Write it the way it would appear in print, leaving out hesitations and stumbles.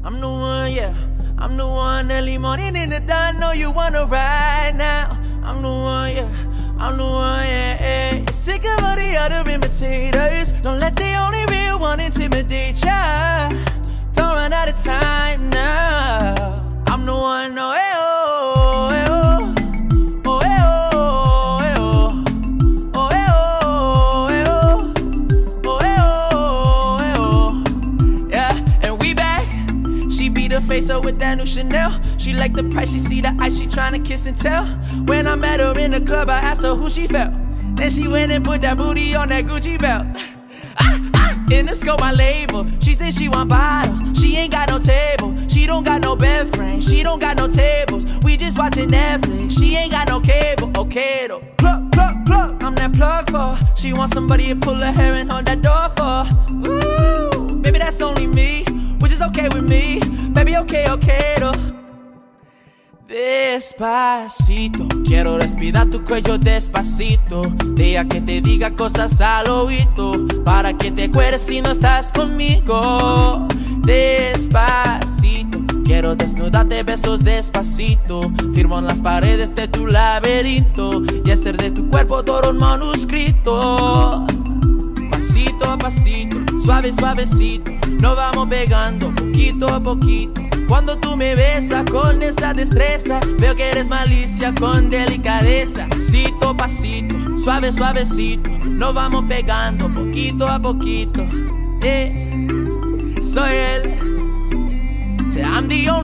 I'm the one, yeah. I'm the one. Early morning in the dawn, know you wanna ride now. I'm the one, yeah. I'm the one, yeah. You're sick of all the other imitators. Don't let the only real one intimidate ya. Don't run out of time now. I'm the one, oh, eh, oh, eh, oh. Oh, eh, oh, eh, oh. Oh, eh, oh, eh, oh. Oh, eh, oh, eh, oh. Yeah, and we back. She beat her face up with that new Chanel. She like the price, she see the ice, she tryna kiss and tell. When I met her in the club, I asked her who she felt. Then she went and put that booty on that Gucci belt. In the scope, my label. She said she want bottles. She ain't got no table. She don't got no bed frame. She don't got no tables. We just watching Netflix. She ain't got no cable. Okay though. Plug, plug, plug. I'm that plug for. She wants somebody to pull her hair and hold that door for. Ooh, baby, that's only me, which is okay with me. Baby, okay, okay though. Despacito, quiero respirar tu cuello despacito. Deja que te diga cosas al oído, para que te acuerdes si no estás conmigo. Despacito, quiero desnudarte besos despacito. Firmo en las paredes de tu laberinto y hacer de tu cuerpo todo un manuscrito. Pasito a pasito, suave, suavecito, nos vamos pegando poquito a poquito. Cuando tú me besas con esa destreza, veo que eres malicia con delicadeza. Pasito a pasito, suave, suavecito, nos vamos pegando poquito a poquito. Soy él, I'm the only